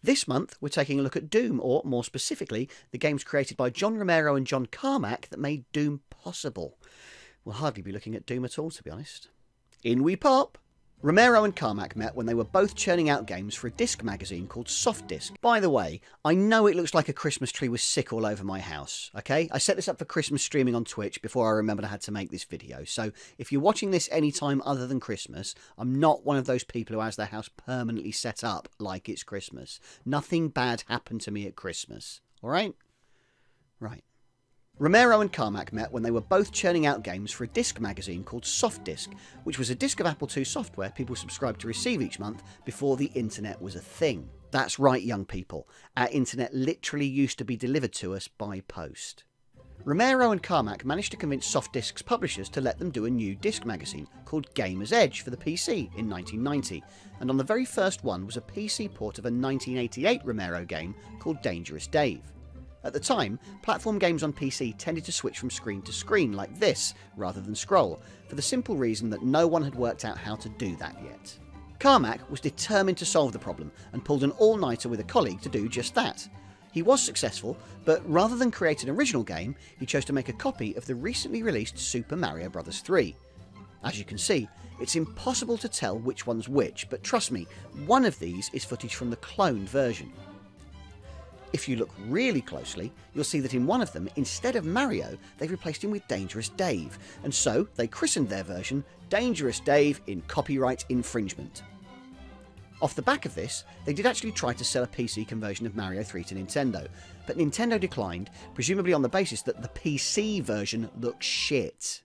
This month, we're taking a look at Doom, or more specifically, the games created by John Romero and John Carmack that made Doom possible. We'll hardly be looking at Doom at all, to be honest. In we pop! Romero and Carmack met when they were both churning out games for a disc magazine called Soft Disc. By the way, I know it looks like a Christmas tree was sick all over my house, okay? I set this up for Christmas streaming on Twitch before I remembered I had to make this video, so if you're watching this any time other than Christmas, I'm not one of those people who has their house permanently set up like it's Christmas. Nothing bad happened to me at Christmas, alright? Right. Romero and Carmack met when they were both churning out games for a disc magazine called Soft Disc, which was a disc of Apple II software people subscribed to receive each month before the internet was a thing. That's right, young people. Our internet literally used to be delivered to us by post. Romero and Carmack managed to convince Soft Disc's publishers to let them do a new disc magazine called Gamer's Edge for the PC in 1990, and on the very first one was a PC port of a 1988 Romero game called Dangerous Dave. At the time, platform games on PC tended to switch from screen to screen like this, rather than scroll, for the simple reason that no one had worked out how to do that yet. Carmack was determined to solve the problem, and pulled an all-nighter with a colleague to do just that. He was successful, but rather than create an original game, he chose to make a copy of the recently released Super Mario Bros. 3. As you can see, it's impossible to tell which one's which, but trust me, one of these is footage from the cloned version. If you look really closely, you'll see that in one of them, instead of Mario, they've replaced him with Dangerous Dave, and so they christened their version Dangerous Dave in copyright infringement. Off the back of this, they did actually try to sell a PC conversion of Mario 3 to Nintendo, but Nintendo declined, presumably on the basis that the PC version looks shit.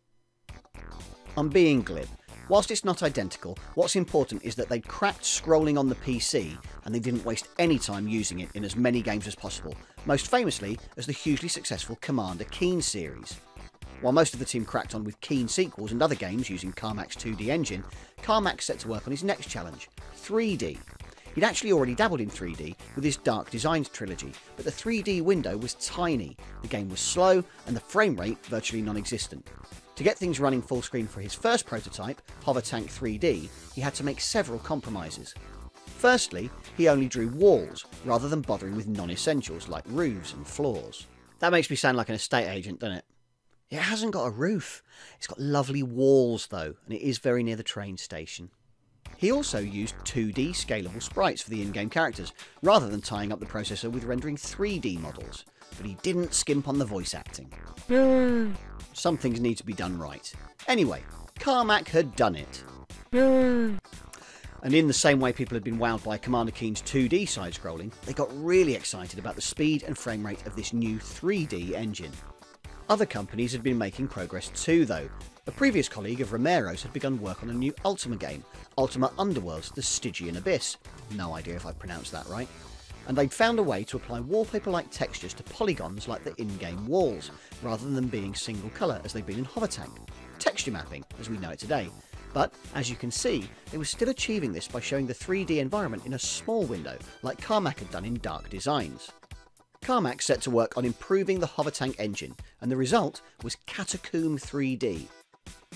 I'm being glib. Whilst it's not identical, what's important is that they'd cracked scrolling on the PC and they didn't waste any time using it in as many games as possible, most famously as the hugely successful Commander Keen series. While most of the team cracked on with Keen sequels and other games using Carmack's 2D engine, Carmack set to work on his next challenge, 3D. He'd actually already dabbled in 3D with his Dark Designs trilogy, but the 3D window was tiny, the game was slow and the frame rate virtually non-existent. To get things running full screen for his first prototype, Hovertank 3D, he had to make several compromises. Firstly, he only drew walls, rather than bothering with non-essentials like roofs and floors. That makes me sound like an estate agent, doesn't it? It hasn't got a roof. It's got lovely walls though, and it is very near the train station. He also used 2D scalable sprites for the in-game characters, rather than tying up the processor with rendering 3D models. But he didn't skimp on the voice acting. Some things need to be done right. Anyway, Carmack had done it. And in the same way people had been wowed by Commander Keen's 2D side-scrolling, they got really excited about the speed and frame rate of this new 3D engine. Other companies had been making progress too though. A previous colleague of Romero's had begun work on a new Ultima game, Ultima Underworld, the Stygian Abyss. No idea if I pronounced that right. And they'd found a way to apply wallpaper-like textures to polygons like the in-game walls, rather than being single colour as they'd been in Hovertank. Texture mapping, as we know it today. But, as you can see, they were still achieving this by showing the 3D environment in a small window, like Carmack had done in Dark Designs. Carmack set to work on improving the Hovertank engine, and the result was Catacomb 3D.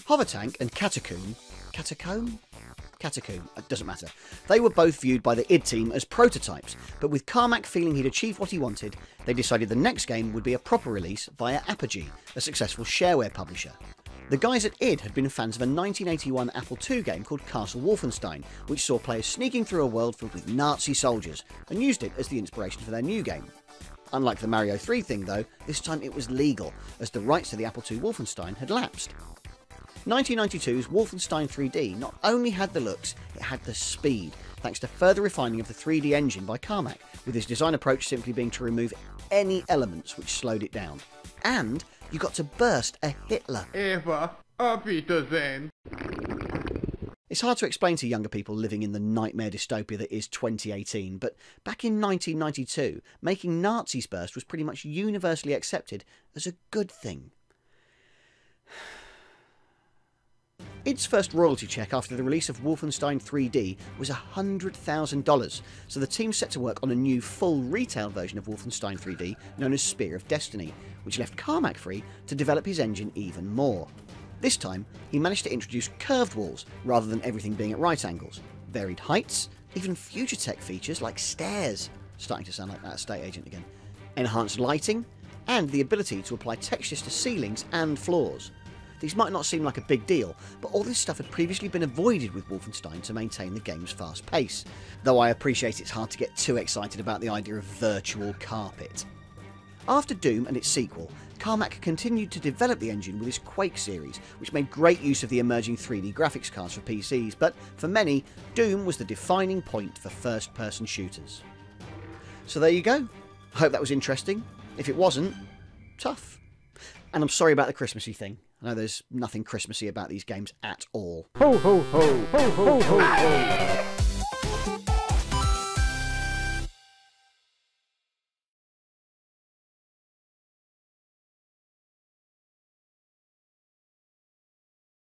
Hovertank and Catacomb, it doesn't matter. They were both viewed by the id team as prototypes, but with Carmack feeling he'd achieved what he wanted, they decided the next game would be a proper release via Apogee, a successful shareware publisher. The guys at id had been fans of a 1981 Apple II game called Castle Wolfenstein, which saw players sneaking through a world filled with Nazi soldiers, and used it as the inspiration for their new game. Unlike the Mario 3 thing though, this time it was legal, as the rights to the Apple II Wolfenstein had lapsed. 1992's Wolfenstein 3D not only had the looks, it had the speed, thanks to further refining of the 3D engine by Carmack, with his design approach simply being to remove any elements which slowed it down. And you got to burst a Hitler. Eva, auf Wiedersehen. It's hard to explain to younger people living in the nightmare dystopia that is 2018, but back in 1992, making Nazis burst was pretty much universally accepted as a good thing. Id's first royalty check after the release of Wolfenstein 3D was $100,000, so the team set to work on a new full retail version of Wolfenstein 3D known as Spear of Destiny, which left Carmack free to develop his engine even more. This time, he managed to introduce curved walls rather than everything being at right angles, varied heights, even future tech features like stairs. Starting to sound like that estate agent again. Enhanced lighting, and the ability to apply textures to ceilings and floors. These might not seem like a big deal, but all this stuff had previously been avoided with Wolfenstein to maintain the game's fast pace, though I appreciate it's hard to get too excited about the idea of virtual carpet. After Doom and its sequel, Carmack continued to develop the engine with his Quake series, which made great use of the emerging 3D graphics cards for PCs, but for many, Doom was the defining point for first-person shooters. So there you go. I hope that was interesting. If it wasn't, tough. And I'm sorry about the Christmassy thing. I know there's nothing Christmassy about these games at all. Ho ho ho! Ho ho ho ho!